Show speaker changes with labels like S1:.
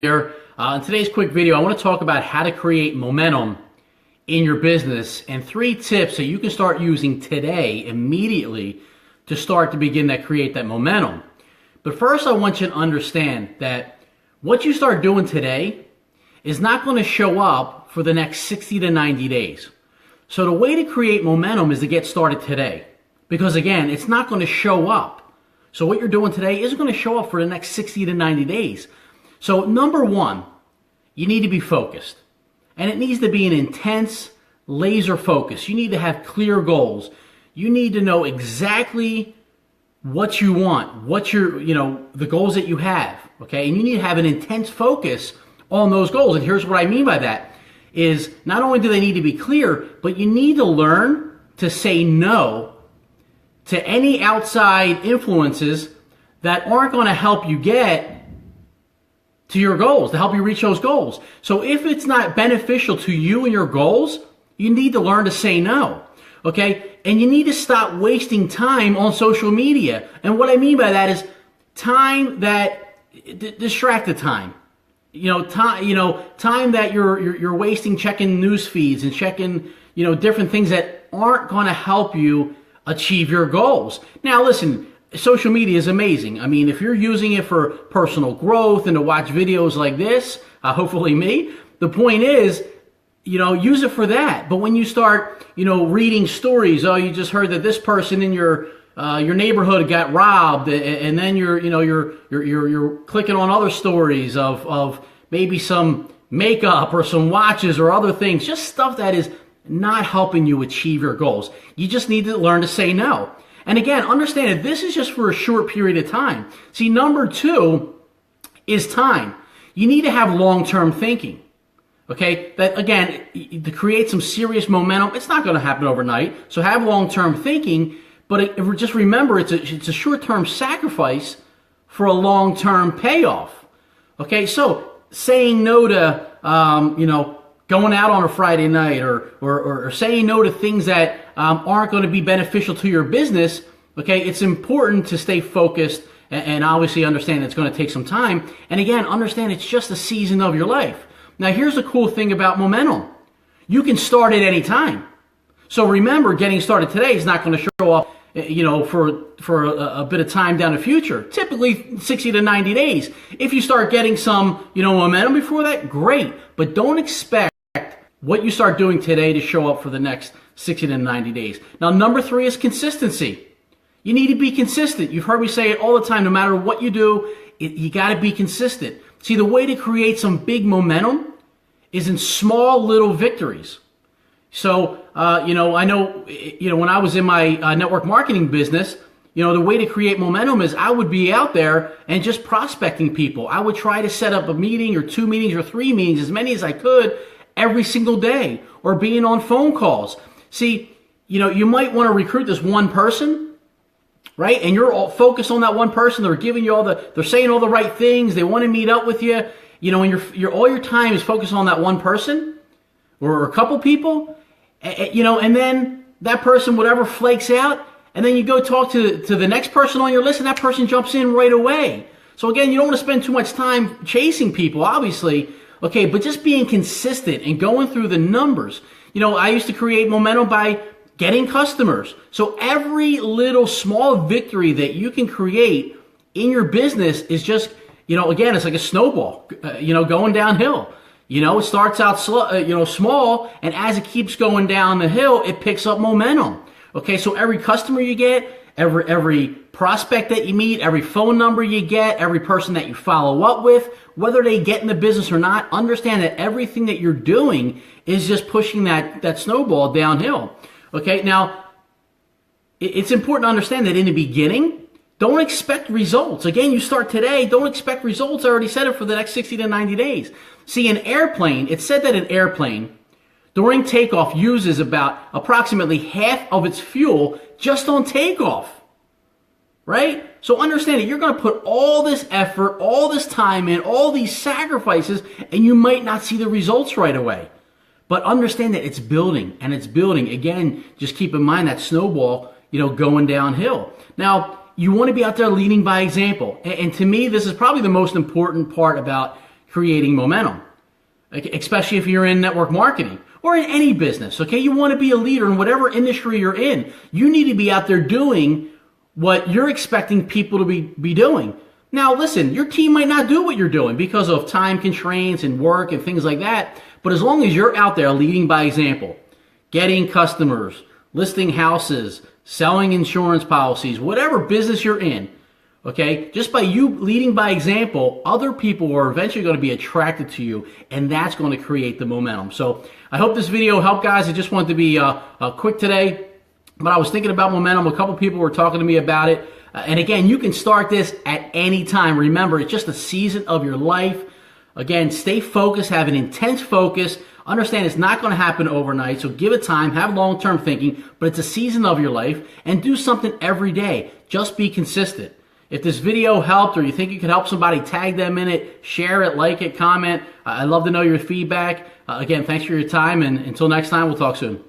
S1: Here. In today's quick video, I want to talk about how to create momentum in your business and 3 tips that you can start using today immediately to start to begin to create that momentum. But first, I want you to understand that what you start doing today is not going to show up for the next 60 to 90 days. So the way to create momentum is to get started today, because again, it's not going to show up. So what you're doing today isn't going to show up for the next 60 to 90 days. So number 1, you need to be focused. And it needs to be an intense laser focus. You need to have clear goals. You need to know exactly what you want, the goals that you have, okay? And you need to have an intense focus on those goals. And here's what I mean by that is not only do they need to be clear, but you need to learn to say no to any outside influences that aren't going to help you get to your goals, to help you reach those goals. So if it's not beneficial to you and your goals, you need to learn to say no, okay? And you need to stop wasting time on social media. And what I mean by that is time that distracted time. Time that you're wasting checking news feeds and checking, different things that aren't going to help you achieve your goals. Now listen, social media is amazing. I mean, if you're using it for personal growth and to watch videos like this, hopefully me, the point is, use it for that. But when you start, reading stories, oh, you just heard that this person in your neighborhood got robbed, and then you're clicking on other stories of maybe some makeup or some watches or other things, just stuff that is not helping you achieve your goals. You just need to learn to say no. And again, understand that this is just for a short period of time. See, number 2 is time. You need to have long-term thinking. Okay? That again, to create some serious momentum, it's not going to happen overnight. So have long-term thinking, but just remember it's a short-term sacrifice for a long-term payoff. Okay? So saying no to going out on a Friday night or saying no to things that aren't going to be beneficial to your business, okay, it's important to stay focused and obviously understand it's going to take some time. And again, understand it's just a season of your life. Now, here's the cool thing about momentum. You can start at any time. So remember, getting started today is not going to show up, for a bit of time down the future. Typically 60 to 90 days. If you start getting some, momentum before that, great. But don't expect what you start doing today to show up for the next 60 to 90 days. Now, number 3 is consistency. You need to be consistent. You've heard me say it all the time. No matter what you do, you got to be consistent. See, the way to create some big momentum is in small little victories. So, I know, when I was in my network marketing business, the way to create momentum is I would be out there and just prospecting people. I would try to set up a meeting or 2 meetings or 3 meetings, as many as I could, every single day, or being on phone calls. See, you might want to recruit this one person, right? And you're all focused on that one person. They're giving you they're saying all the right things. They want to meet up with you, and all your time is focused on that one person or a couple people, and then that person, whatever, flakes out, and then you go talk to the next person on your list, and that person jumps in right away. So again, you don't want to spend too much time chasing people, obviously. Okay, but just being consistent and going through the numbers. I used to create momentum by getting customers. So every little small victory that you can create in your business is just, again, it's like a snowball, going downhill. It starts out slow, small, and as it keeps going down the hill, it picks up momentum. Okay, so every customer you get, every prospect that you meet, every phone number you get, every person that you follow up with, whether they get in the business or not, understand that everything that you're doing is just pushing that snowball downhill. Okay, now, it's important to understand that in the beginning, don't expect results. Again, you start today, don't expect results. I already said it for the next 60 to 90 days. See, it said that an airplane during takeoff uses about approximately half of its fuel just on takeoff. Right? So understand it. You're going to put all this effort, all this time in, all these sacrifices, and you might not see the results right away. But understand that it's building, and it's building. Again, just keep in mind that snowball, going downhill. Now, you want to be out there leading by example. And to me, this is probably the most important part about creating momentum, especially if you're in network marketing or in any business. Okay, you want to be a leader in whatever industry you're in. You need to be out there doing what you're expecting people to be doing. Now, listen, your team might not do what you're doing because of time constraints and work and things like that. But as long as you're out there leading by example, getting customers, listing houses, selling insurance policies, whatever business you're in, okay, just by you leading by example, other people are eventually going to be attracted to you, and that's going to create the momentum. So I hope this video helped, guys. I just wanted to be quick today, but I was thinking about momentum. A couple people were talking to me about it. And again, you can start this at any time. Remember, it's just a season of your life. Again, stay focused, have an intense focus. Understand it's not going to happen overnight, so give it time, have long-term thinking, but it's a season of your life, and do something every day. Just be consistent. If this video helped or you think you could help somebody, tag them in it, share it, like it, comment. I'd love to know your feedback. Again, thanks for your time, and until next time, we'll talk soon.